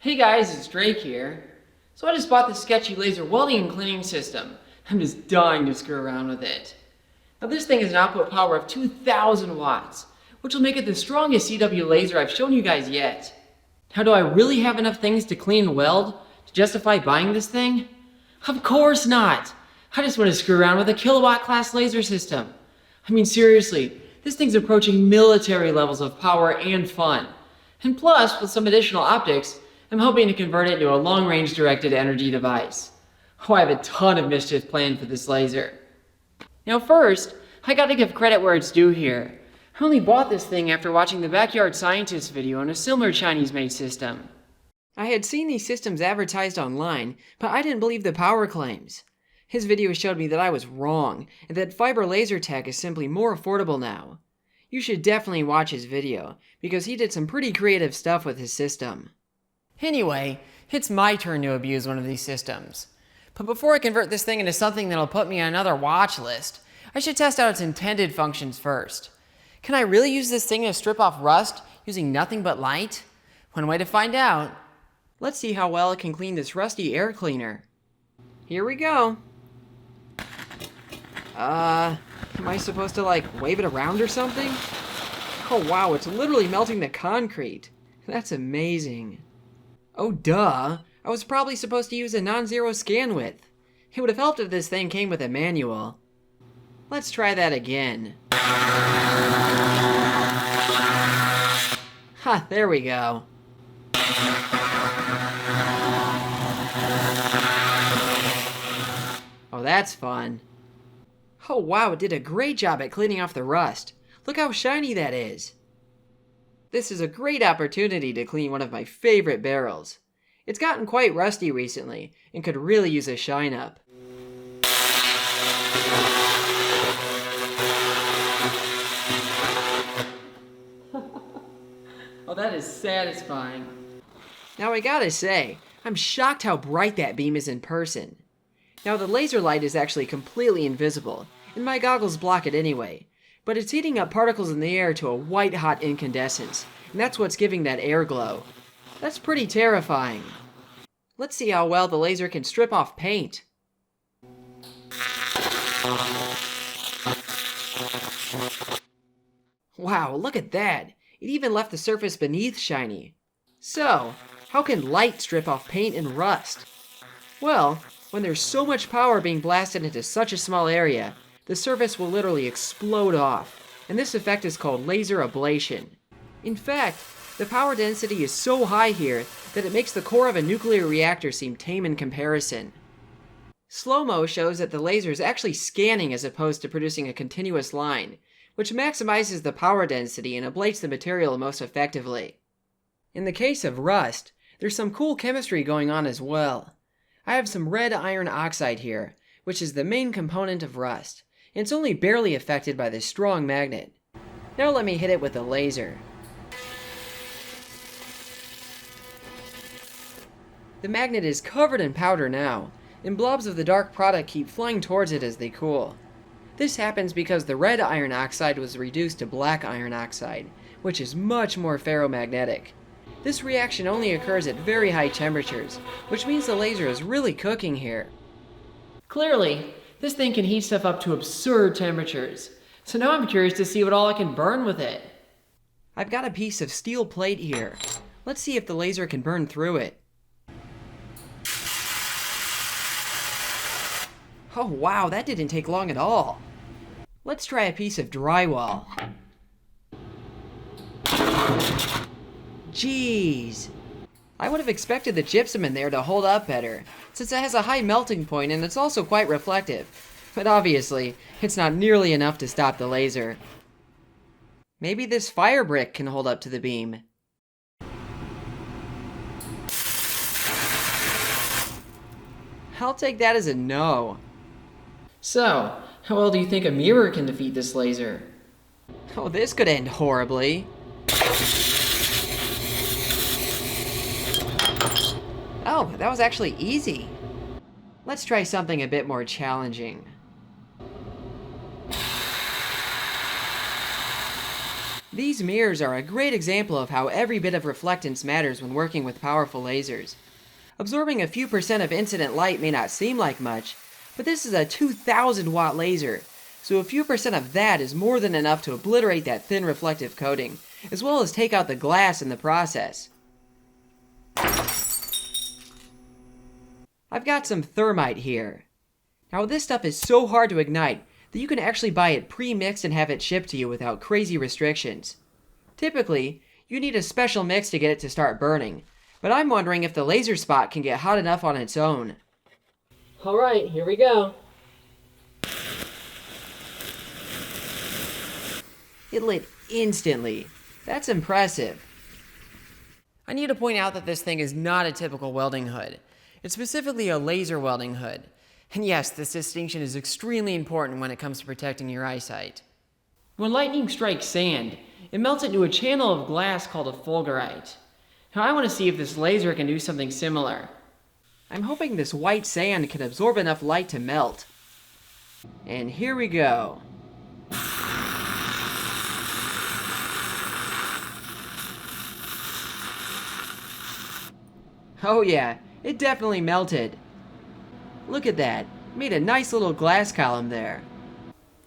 Hey guys, it's Drake here. So I just bought this sketchy laser welding and cleaning system. I'm just dying to screw around with it. Now this thing has an output power of 2,000 watts, which will make it the strongest CW laser I've shown you guys yet. How do I really have enough things to clean and weld to justify buying this thing? Of course not! I just want to screw around with a kilowatt class laser system. I mean seriously, this thing's approaching military levels of power and fun. And plus, with some additional optics, I'm hoping to convert it into a long-range directed energy device. Oh, I have a ton of mischief planned for this laser. Now first, I gotta give credit where it's due here. I only bought this thing after watching the Backyard Scientist video on a similar Chinese-made system. I had seen these systems advertised online, but I didn't believe the power claims. His video showed me that I was wrong, and that fiber laser tech is simply more affordable now. You should definitely watch his video, because he did some pretty creative stuff with his system. Anyway, it's my turn to abuse one of these systems. But before I convert this thing into something that'll put me on another watch list, I should test out its intended functions first. Can I really use this thing to strip off rust using nothing but light? One way to find out. Let's see how well it can clean this rusty air cleaner. Here we go. Am I supposed to wave it around or something? Oh wow, it's literally melting the concrete. That's amazing. Oh duh, I was probably supposed to use a non-zero scan width. It would have helped if this thing came with a manual. Let's try that again. Ha, there we go. Oh, that's fun. Oh wow, it did a great job at cleaning off the rust. Look how shiny that is. This is a great opportunity to clean one of my favorite barrels. It's gotten quite rusty recently and could really use a shine up. Oh, that is satisfying. Now I gotta say, I'm shocked how bright that beam is in person. Now the laser light is actually completely invisible, and my goggles block it anyway, but it's heating up particles in the air to a white-hot incandescence, and that's what's giving that air glow. That's pretty terrifying. Let's see how well the laser can strip off paint. Wow, look at that! It even left the surface beneath shiny. So, how can light strip off paint and rust? Well, when there's so much power being blasted into such a small area, the surface will literally explode off, and this effect is called laser ablation. In fact, the power density is so high here that it makes the core of a nuclear reactor seem tame in comparison. Slow-mo shows that the laser is actually scanning as opposed to producing a continuous line, which maximizes the power density and ablates the material most effectively. In the case of rust, there's some cool chemistry going on as well. I have some red iron oxide here, which is the main component of rust, and it's only barely affected by this strong magnet. Now let me hit it with a laser. The magnet is covered in powder now, and blobs of the dark product keep flying towards it as they cool. This happens because the red iron oxide was reduced to black iron oxide, which is much more ferromagnetic. This reaction only occurs at very high temperatures, which means the laser is really cooking here. Clearly, this thing can heat stuff up to absurd temperatures, so now I'm curious to see what all I can burn with it. I've got a piece of steel plate here. Let's see if the laser can burn through it. Oh wow, that didn't take long at all. Let's try a piece of drywall. Jeez. I would have expected the gypsum in there to hold up better, since it has a high melting point and it's also quite reflective. But obviously, it's not nearly enough to stop the laser. Maybe this fire brick can hold up to the beam. I'll take that as a no. So, how well do you think a mirror can defeat this laser? Oh, this could end horribly. Oh, that was actually easy. Let's try something a bit more challenging. These mirrors are a great example of how every bit of reflectance matters when working with powerful lasers. Absorbing a few percent of incident light may not seem like much, but this is a 2,000 watt laser, so a few percent of that is more than enough to obliterate that thin reflective coating, as well as take out the glass in the process. I've got some thermite here. Now this stuff is so hard to ignite that you can actually buy it pre-mixed and have it shipped to you without crazy restrictions. Typically, you need a special mix to get it to start burning, but I'm wondering if the laser spot can get hot enough on its own. Alright, here we go. It lit instantly. That's impressive. I need to point out that this thing is not a typical welding hood. It's specifically a laser welding hood. And yes, this distinction is extremely important when it comes to protecting your eyesight. When lightning strikes sand, it melts into a channel of glass called a fulgurite. Now I want to see if this laser can do something similar. I'm hoping this white sand can absorb enough light to melt. And here we go. Oh yeah, it definitely melted. Look at that, made a nice little glass column there.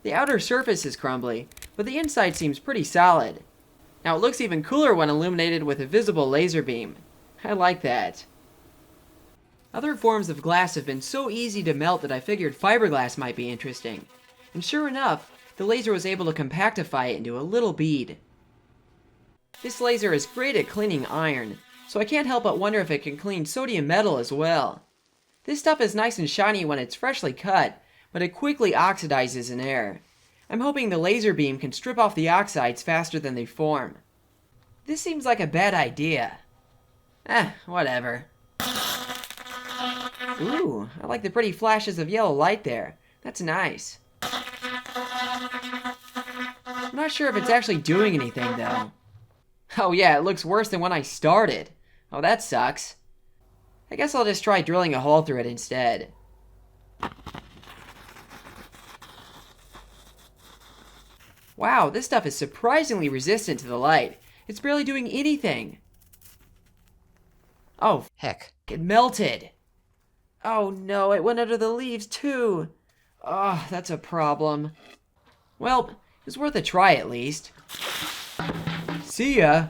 The outer surface is crumbly, but the inside seems pretty solid. Now it looks even cooler when illuminated with a visible laser beam. I like that. Other forms of glass have been so easy to melt that I figured fiberglass might be interesting. And sure enough, the laser was able to compactify it into a little bead. This laser is great at cleaning iron, so I can't help but wonder if it can clean sodium metal as well. This stuff is nice and shiny when it's freshly cut, but it quickly oxidizes in air. I'm hoping the laser beam can strip off the oxides faster than they form. This seems like a bad idea. Whatever. Ooh, I like the pretty flashes of yellow light there. That's nice. I'm not sure if it's actually doing anything though. Oh yeah, it looks worse than when I started. Oh, that sucks. I guess I'll just try drilling a hole through it instead. Wow, this stuff is surprisingly resistant to the light. It's barely doing anything. Oh, heck. It melted. Oh no, it went under the leaves too. Oh, that's a problem. Well, it's worth a try at least. See ya.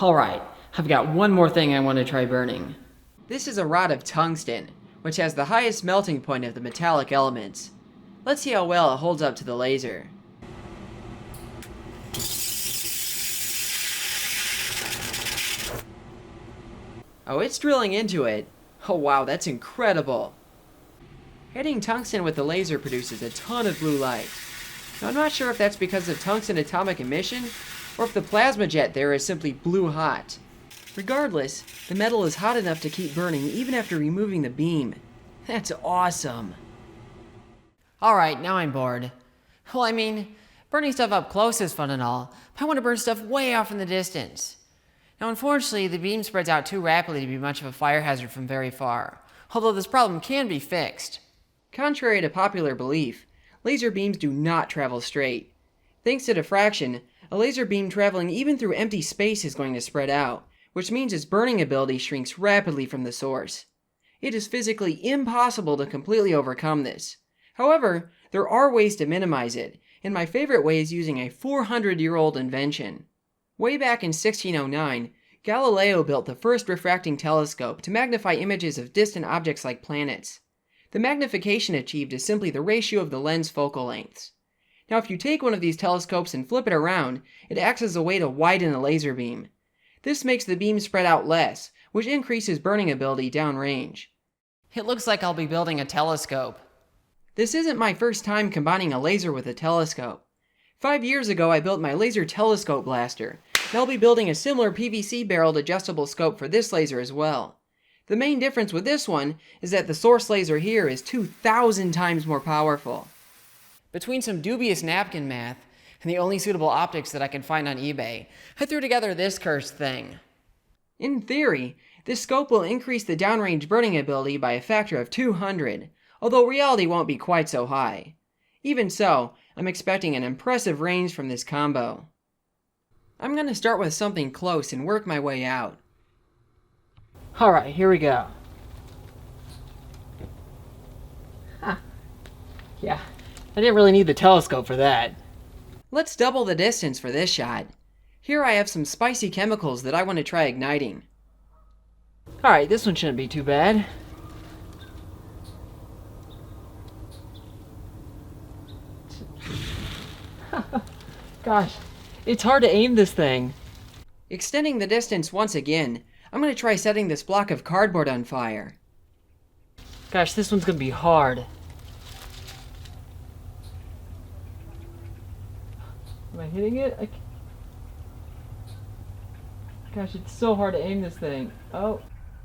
Alright, I've got one more thing I want to try burning. This is a rod of tungsten, which has the highest melting point of the metallic elements. Let's see how well it holds up to the laser. Oh, it's drilling into it. Oh wow, that's incredible. Hitting tungsten with the laser produces a ton of blue light. Now, I'm not sure if that's because of tungsten atomic emission, or if the plasma jet there is simply blue hot. Regardless, the metal is hot enough to keep burning even after removing the beam. That's awesome. Alright, now I'm bored. Well, I mean, burning stuff up close is fun and all, but I want to burn stuff way off in the distance. Now, unfortunately, the beam spreads out too rapidly to be much of a fire hazard from very far, although this problem can be fixed. Contrary to popular belief, laser beams do not travel straight. Thanks to diffraction, a laser beam traveling even through empty space is going to spread out, which means its burning ability shrinks rapidly from the source. It is physically impossible to completely overcome this. However, there are ways to minimize it, and my favorite way is using a 400-year-old invention. Way back in 1609, Galileo built the first refracting telescope to magnify images of distant objects like planets. The magnification achieved is simply the ratio of the lens focal lengths. Now, if you take one of these telescopes and flip it around, it acts as a way to widen a laser beam. This makes the beam spread out less, which increases burning ability downrange. It looks like I'll be building a telescope. This isn't my first time combining a laser with a telescope. 5 years ago, I built my laser telescope blaster, and I'll be building a similar PVC barreled adjustable scope for this laser as well. The main difference with this one is that the source laser here is 2,000 times more powerful. Between some dubious napkin math and the only suitable optics that I can find on eBay, I threw together this cursed thing. In theory, this scope will increase the downrange burning ability by a factor of 200, although reality won't be quite so high. Even so, I'm expecting an impressive range from this combo. I'm going to start with something close and work my way out. Alright, here we go. Huh. Yeah, I didn't really need the telescope for that. Let's double the distance for this shot. Here I have some spicy chemicals that I want to try igniting. Alright, this one shouldn't be too bad. Gosh, it's hard to aim this thing. Extending the distance once again, I'm going to try setting this block of cardboard on fire. Gosh, this one's going to be hard. Am I hitting it? Gosh, it's so hard to aim this thing. Oh.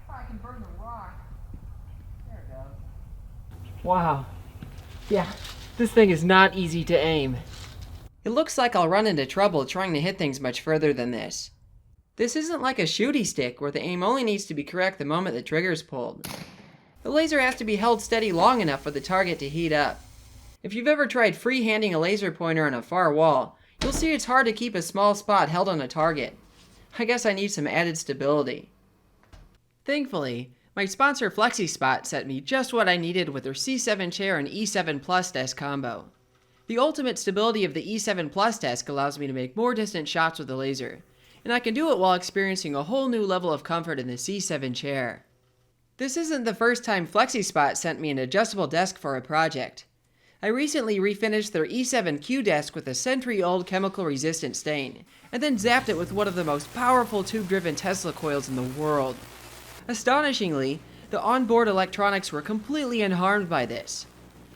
I can burn the rock. There it goes. Wow. Yeah, this thing is not easy to aim. It looks like I'll run into trouble trying to hit things much further than this. This isn't like a shooty stick where the aim only needs to be correct the moment the trigger's pulled. The laser has to be held steady long enough for the target to heat up. If you've ever tried free-handing a laser pointer on a far wall, you'll see it's hard to keep a small spot held on a target. I guess I need some added stability. Thankfully, my sponsor FlexiSpot sent me just what I needed with their C7 chair and E7 Plus desk combo. The ultimate stability of the E7 Plus desk allows me to make more distant shots with the laser, and I can do it while experiencing a whole new level of comfort in the C7 chair. This isn't the first time FlexiSpot sent me an adjustable desk for a project. I recently refinished their E7Q desk with a century-old chemical-resistant stain, and then zapped it with one of the most powerful tube-driven Tesla coils in the world. Astonishingly, the onboard electronics were completely unharmed by this.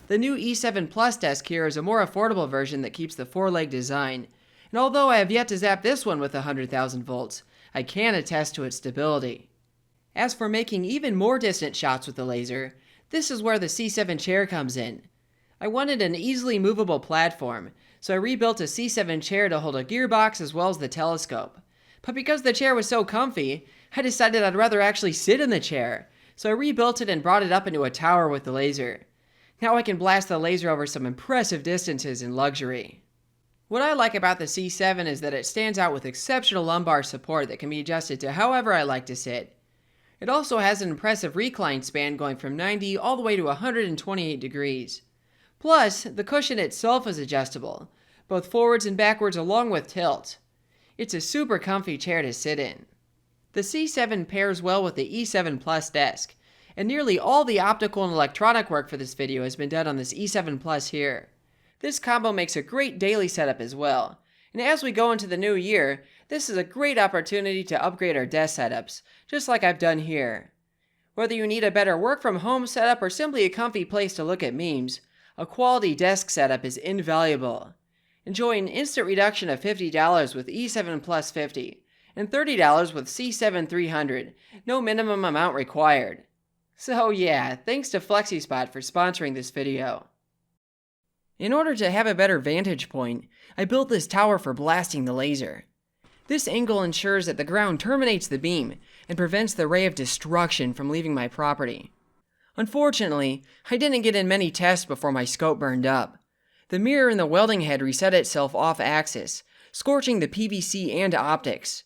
The new E7 Plus desk here is a more affordable version that keeps the four-leg design, and although I have yet to zap this one with 100,000 volts, I can attest to its stability. As for making even more distant shots with the laser, this is where the C7 chair comes in. I wanted an easily movable platform, so I rebuilt a C7 chair to hold a gearbox as well as the telescope. But because the chair was so comfy, I decided I'd rather actually sit in the chair, so I rebuilt it and brought it up into a tower with the laser. Now I can blast the laser over some impressive distances in luxury. What I like about the C7 is that it stands out with exceptional lumbar support that can be adjusted to however I like to sit. It also has an impressive recline span going from 90 all the way to 128 degrees. Plus, the cushion itself is adjustable, both forwards and backwards along with tilt. It's a super comfy chair to sit in. The C7 pairs well with the E7 Plus desk, and nearly all the optical and electronic work for this video has been done on this E7 Plus here. This combo makes a great daily setup as well, and as we go into the new year, this is a great opportunity to upgrade our desk setups, just like I've done here. Whether you need a better work from home setup or simply a comfy place to look at memes, a quality desk setup is invaluable. Enjoy an instant reduction of $50 with E7 Plus 50, and $30 with C7 300, no minimum amount required. So yeah, thanks to FlexiSpot for sponsoring this video. In order to have a better vantage point, I built this tower for blasting the laser. This angle ensures that the ground terminates the beam and prevents the ray of destruction from leaving my property. Unfortunately, I didn't get in many tests before my scope burned up. The mirror in the welding head reset itself off-axis, scorching the PVC and optics.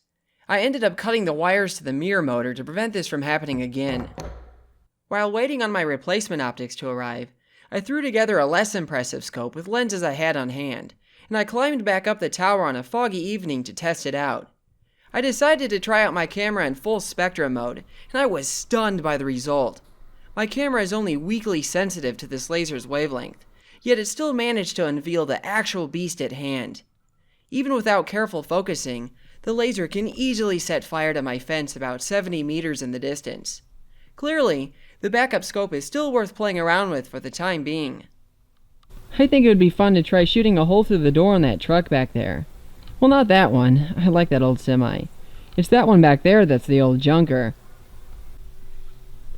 I ended up cutting the wires to the mirror motor to prevent this from happening again. While waiting on my replacement optics to arrive, I threw together a less impressive scope with lenses I had on hand, and I climbed back up the tower on a foggy evening to test it out. I decided to try out my camera in full spectrum mode, and I was stunned by the result. My camera is only weakly sensitive to this laser's wavelength, yet it still managed to unveil the actual beast at hand. Even without careful focusing, the laser can easily set fire to my fence about 70 meters in the distance. Clearly, the backup scope is still worth playing around with for the time being. I think it would be fun to try shooting a hole through the door on that truck back there. Well, not that one. I like that old semi. It's that one back there that's the old junker.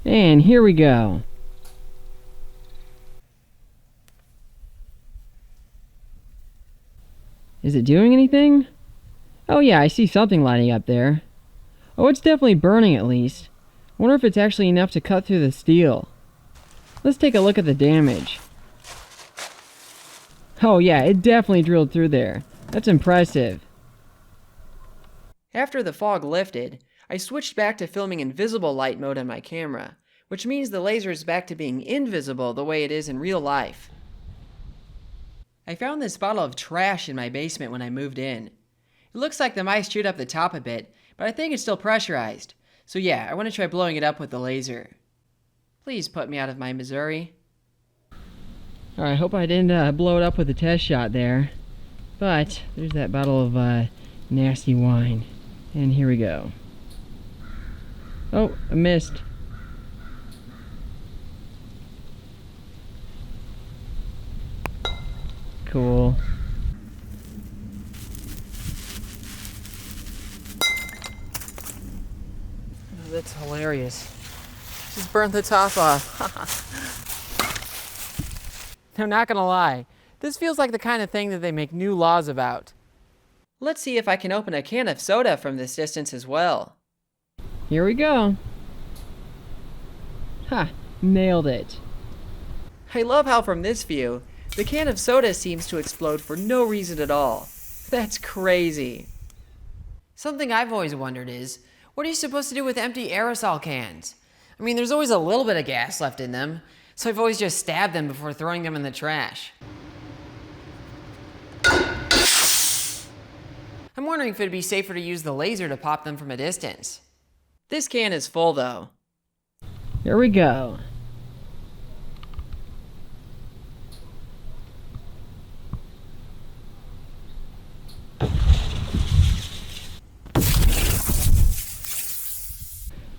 And here we go. Is it doing anything? Oh yeah, I see something lighting up there. Oh, it's definitely burning at least. I wonder if it's actually enough to cut through the steel. Let's take a look at the damage. Oh yeah, it definitely drilled through there. That's impressive. After the fog lifted, I switched back to filming in visible light mode on my camera, which means the laser is back to being invisible the way it is in real life. I found this bottle of trash in my basement when I moved in. It looks like the mice chewed up the top a bit, but I think it's still pressurized. So yeah, I want to try blowing it up with the laser. Please put me out of my misery. Alright, I hope I didn't blow it up with a test shot there. But there's that bottle of nasty wine. And here we go. Oh, I missed. Cool. Oh, that's hilarious. Just burnt the top off. I'm not gonna lie. This feels like the kind of thing that they make new laws about. Let's see if I can open a can of soda from this distance as well. Here we go. Ha! Nailed it. I love how from this view, the can of soda seems to explode for no reason at all. That's crazy. Something I've always wondered is, what are you supposed to do with empty aerosol cans? I mean, there's always a little bit of gas left in them, so I've always just stabbed them before throwing them in the trash. I'm wondering if it'd be safer to use the laser to pop them from a distance. This can is full though. Here we go.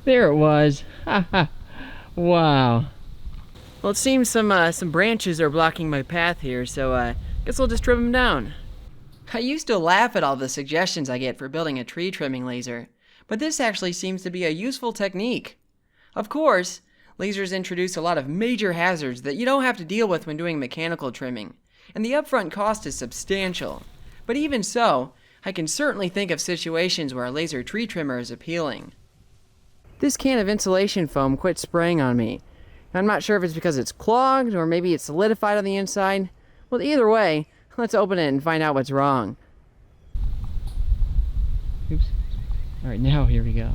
There it was. Ha ha. Wow. Well, it seems some branches are blocking my path here, so guess I'll just trim them down. I used to laugh at all the suggestions I get for building a tree trimming laser, but this actually seems to be a useful technique. Of course, lasers introduce a lot of major hazards that you don't have to deal with when doing mechanical trimming, and the upfront cost is substantial. But even so, I can certainly think of situations where a laser tree trimmer is appealing. This can of insulation foam quit spraying on me. I'm not sure if it's because it's clogged or maybe it's solidified on the inside. Well, either way, let's open it and find out what's wrong. Oops. Alright, now here we go.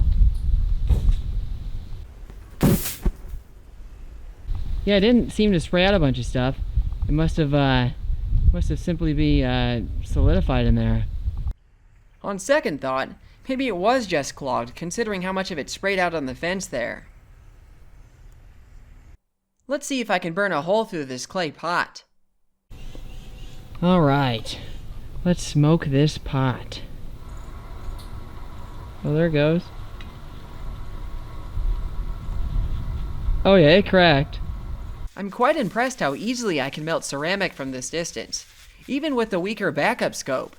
Yeah, it didn't seem to spray out a bunch of stuff. It must have simply be solidified in there. On second thought, maybe it was just clogged, considering how much of it sprayed out on the fence there. Let's see if I can burn a hole through this clay pot. Alright, let's smoke this pot. Oh, there it goes. Oh yeah, it cracked. I'm quite impressed how easily I can melt ceramic from this distance, even with the weaker backup scope.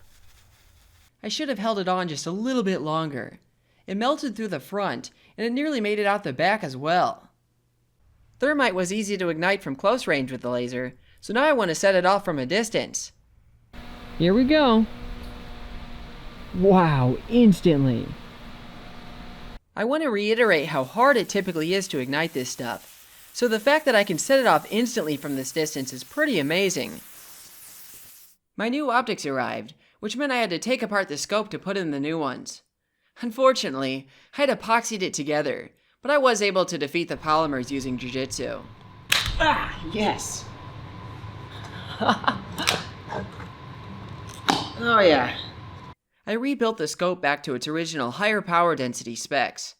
I should have held it on just a little bit longer. It melted through the front, and it nearly made it out the back as well. Thermite was easy to ignite from close range with the laser, so now I want to set it off from a distance. Here we go. Wow, instantly. I want to reiterate how hard it typically is to ignite this stuff, so the fact that I can set it off instantly from this distance is pretty amazing. My new optics arrived, which meant I had to take apart the scope to put in the new ones. Unfortunately, I had epoxied it together, but I was able to defeat the polymers using jiu-jitsu. Ah, yes! Oh yeah. I rebuilt the scope back to its original higher power density specs.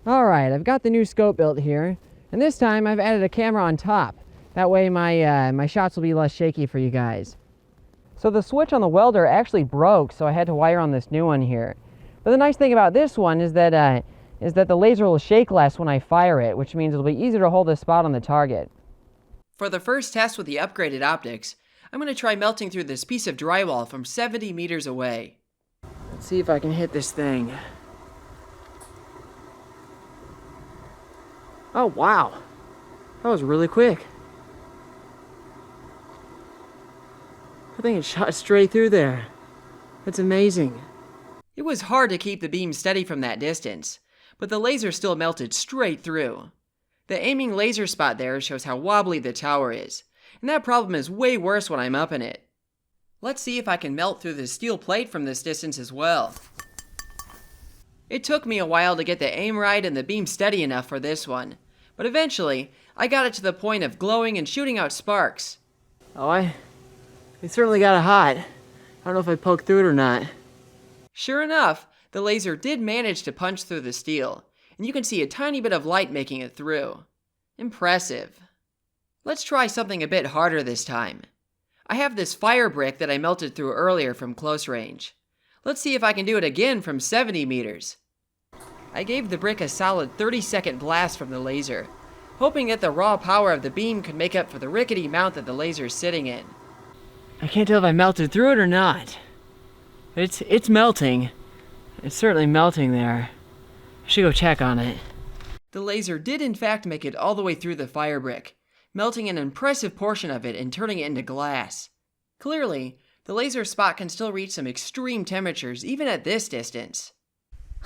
Alright, I've got the new scope built here, and this time I've added a camera on top. That way my shots will be less shaky for you guys. So the switch on the welder actually broke, so I had to wire on this new one here. But the nice thing about this one is that the laser will shake less when I fire it, which means it'll be easier to hold the spot on the target. For the first test with the upgraded optics, I'm going to try melting through this piece of drywall from 70 meters away. Let's see if I can hit this thing. Oh wow, that was really quick. I think it shot straight through there. That's amazing. It was hard to keep the beam steady from that distance, but the laser still melted straight through. The aiming laser spot there shows how wobbly the tower is, and that problem is way worse when I'm up in it. Let's see if I can melt through the steel plate from this distance as well. It took me a while to get the aim right and the beam steady enough for this one, but eventually I got it to the point of glowing and shooting out sparks. Oh, I certainly got it hot. I don't know if I poked through it or not. Sure enough, the laser did manage to punch through the steel, and you can see a tiny bit of light making it through. Impressive. Let's try something a bit harder this time. I have this fire brick that I melted through earlier from close range. Let's see if I can do it again from 70 meters. I gave the brick a solid 30-second blast from the laser, hoping that the raw power of the beam could make up for the rickety mount that the laser is sitting in. I can't tell if I melted through it or not. It's melting. It's certainly melting there. I should go check on it. The laser did in fact make it all the way through the fire brick, melting an impressive portion of it and turning it into glass. Clearly, the laser spot can still reach some extreme temperatures even at this distance.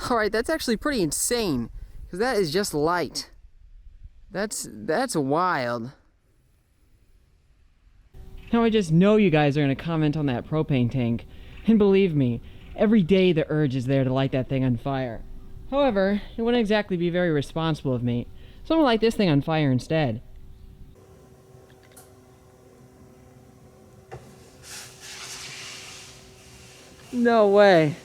Alright, that's actually pretty insane, because that is just light. That's wild. Now I just know you guys are going to comment on that propane tank, and believe me, every day the urge is there to light that thing on fire. However, it wouldn't exactly be very responsible of me, so I'm going to light this thing on fire instead. No way.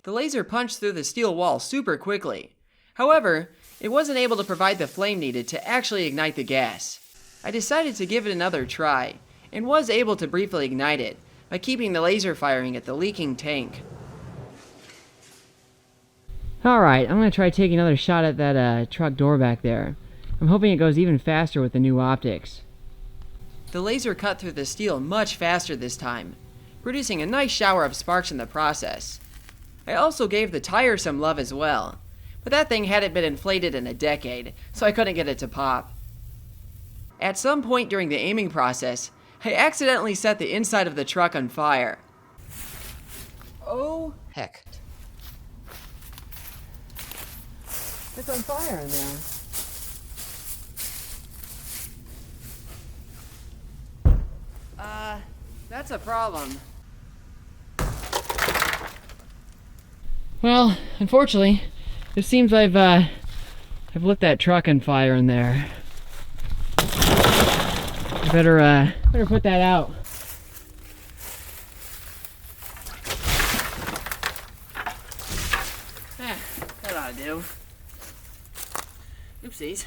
The laser punched through the steel wall super quickly. However, it wasn't able to provide the flame needed to actually ignite the gas. I decided to give it another try, and was able to briefly ignite it by keeping the laser firing at the leaking tank. Alright, I'm going to try taking another shot at that truck door back there. I'm hoping it goes even faster with the new optics. The laser cut through the steel much faster this time, producing a nice shower of sparks in the process. I also gave the tire some love as well, but that thing hadn't been inflated in a decade, so I couldn't get it to pop. At some point during the aiming process, I accidentally set the inside of the truck on fire. Oh, heck. It's on fire in there. That's a problem. Well, unfortunately, it seems I've lit that truck on fire in there. I better put that out. That ought to do. Oopsies.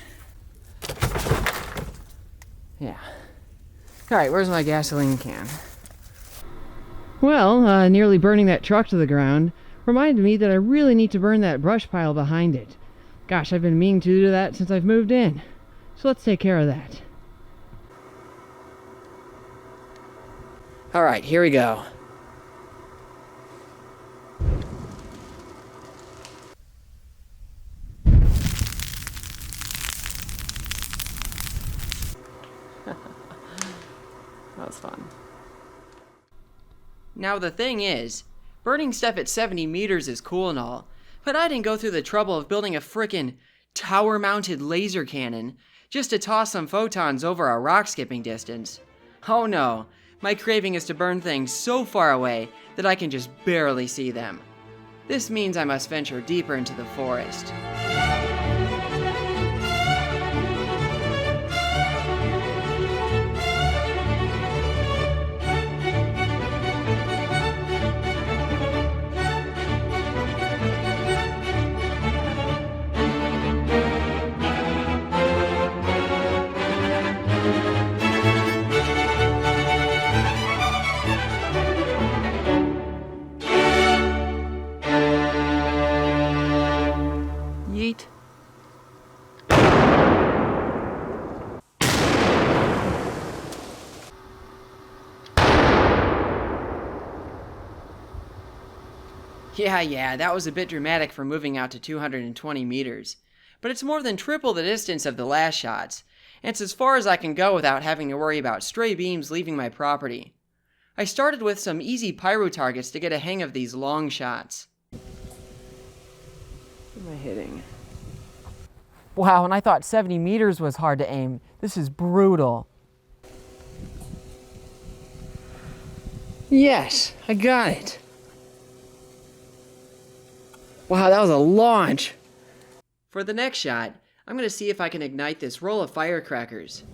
Yeah. Alright, where's my gasoline can? Well, nearly burning that truck to the ground reminded me that I really need to burn that brush pile behind it. Gosh, I've been meaning to do that since I've moved in. So let's take care of that. Alright, here we go. That was fun. Now the thing is, burning stuff at 70 meters is cool and all, but I didn't go through the trouble of building a frickin' tower-mounted laser cannon just to toss some photons over a rock-skipping distance. Oh no, my craving is to burn things so far away that I can just barely see them. This means I must venture deeper into the forest. Yeet. Yeah, that was a bit dramatic for moving out to 220 meters. But it's more than triple the distance of the last shots, and it's as far as I can go without having to worry about stray beams leaving my property. I started with some easy pyro targets to get a hang of these long shots. What am I hitting? Wow, and I thought 70 meters was hard to aim. This is brutal. Yes, I got it. Wow, that was a launch. For the next shot, I'm going to see if I can ignite this roll of firecrackers.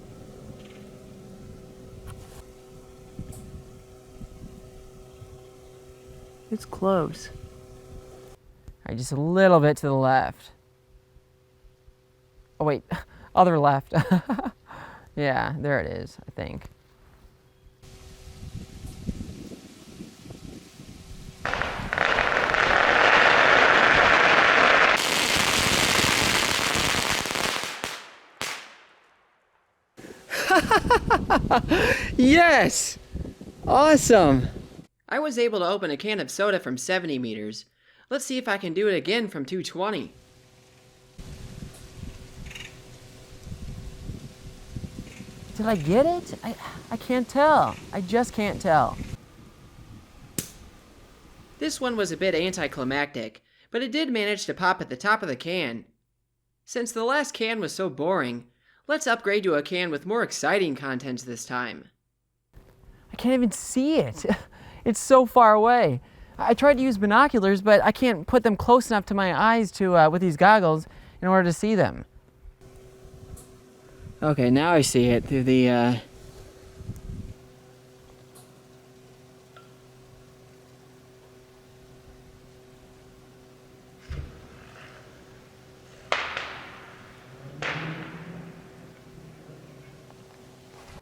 It's close. All right, just a little bit to the left. Oh wait, other left. Yeah, there it is, I think. Yes! Awesome! I was able to open a can of soda from 70 meters. Let's see if I can do it again from 220. Did I get it? I can't tell. I just can't tell. This one was a bit anticlimactic, but it did manage to pop at the top of the can. Since the last can was so boring, let's upgrade to a can with more exciting contents this time. I can't even see it. It's so far away. I tried to use binoculars, but I can't put them close enough to my eyes to with these goggles in order to see them. Okay, now I see it through the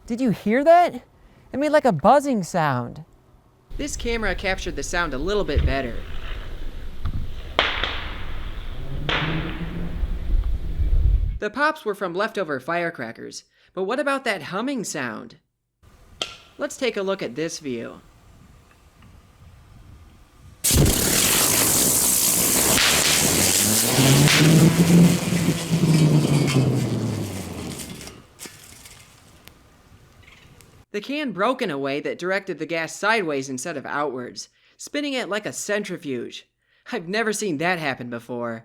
Did you hear that? It made like a buzzing sound. This camera captured the sound a little bit better. The pops were from leftover firecrackers, but what about that humming sound? Let's take a look at this view. The can broke in a way that directed the gas sideways instead of outwards, spinning it like a centrifuge. I've never seen that happen before.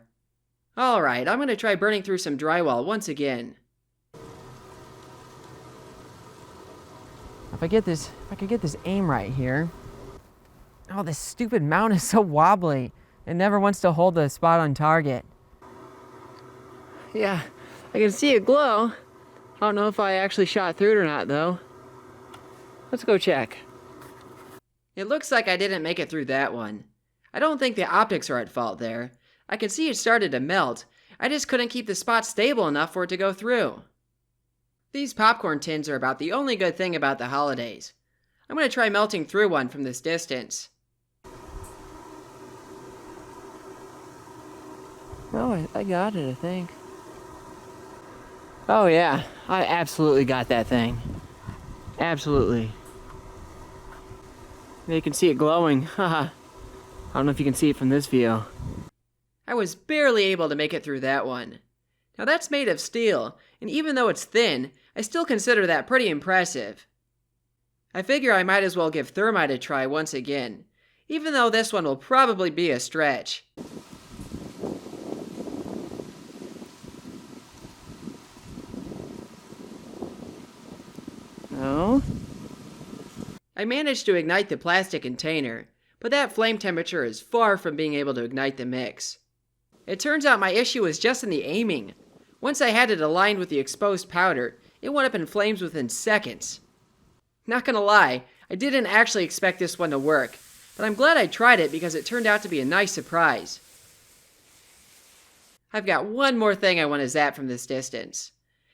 Alright, I'm going to try burning through some drywall once again. If I could get this aim right here. Oh, this stupid mount is so wobbly. It never wants to hold the spot on target. Yeah, I can see it glow. I don't know if I actually shot through it or not, though. Let's go check. It looks like I didn't make it through that one. I don't think the optics are at fault there. I can see it started to melt. I just couldn't keep the spot stable enough for it to go through. These popcorn tins are about the only good thing about the holidays. I'm going to try melting through one from this distance. Oh, I got it, I think. Oh yeah, I absolutely got that thing. Absolutely. You can see it glowing. Haha. I don't know if you can see it from this view. I was barely able to make it through that one. Now that's made of steel, and even though it's thin, I still consider that pretty impressive. I figure I might as well give thermite a try once again, even though this one will probably be a stretch. No? I managed to ignite the plastic container, but that flame temperature is far from being able to ignite the mix. It turns out my issue was just in the aiming. Once I had it aligned with the exposed powder, it went up in flames within seconds. Not gonna lie, I didn't actually expect this one to work, but I'm glad I tried it because it turned out to be a nice surprise. I've got one more thing I want to zap from this distance.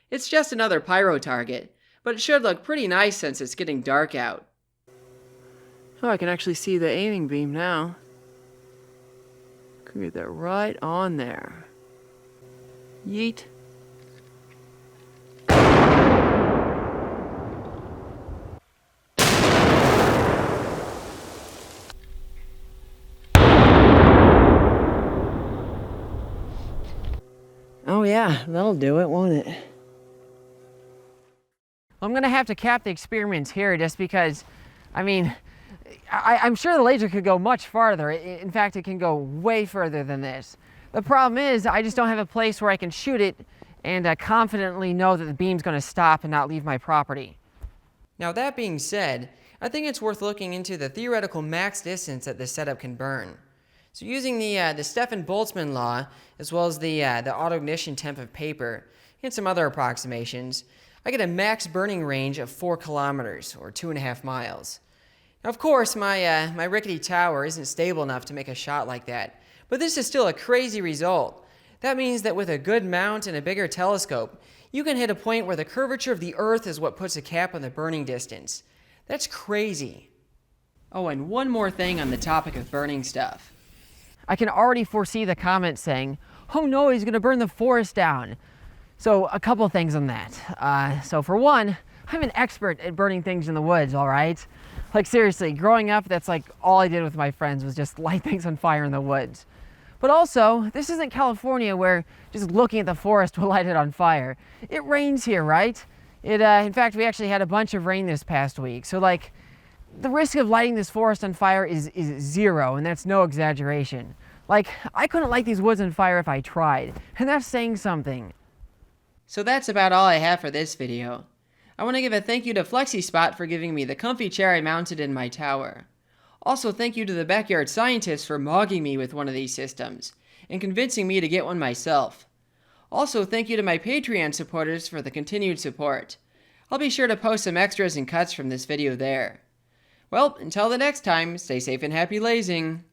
It's just another pyro target, but it should look pretty nice since it's getting dark out. Oh, I can actually see the aiming beam now. Can get that right on there. Yeet. Oh yeah, that'll do it, won't it? Well, I'm gonna have to cap the experiments here just because, I mean, I'm sure the laser could go much farther. In fact, it can go way further than this. The problem is, I just don't have a place where I can shoot it and confidently know that the beam's gonna stop and not leave my property. Now that being said, I think it's worth looking into the theoretical max distance that this setup can burn. So using the Stefan-Boltzmann law, as well as the auto-ignition temp of paper, and some other approximations, I get a max burning range of 4 kilometers, or 2.5 miles. Now, of course, my rickety tower isn't stable enough to make a shot like that, but this is still a crazy result. That means that with a good mount and a bigger telescope, you can hit a point where the curvature of the Earth is what puts a cap on the burning distance. That's crazy. Oh, and one more thing on the topic of burning stuff. I can already foresee the comments saying, "Oh no, he's gonna burn the forest down." So a couple things on that. So for one, I'm an expert at burning things in the woods, all right? Like seriously, growing up, that's like all I did with my friends was just light things on fire in the woods. But also, this isn't California where just looking at the forest will light it on fire. It rains here, right? In fact, we actually had a bunch of rain this past week. So like, the risk of lighting this forest on fire is zero, and that's no exaggeration. Like, I couldn't light these woods on fire if I tried, and that's saying something. So that's about all I have for this video. I want to give a thank you to FlexiSpot for giving me the comfy chair I mounted in my tower. Also, thank you to the Backyard Scientists for mogging me with one of these systems, and convincing me to get one myself. Also, thank you to my Patreon supporters for the continued support. I'll be sure to post some extras and cuts from this video there. Well, until the next time, stay safe and happy lasing.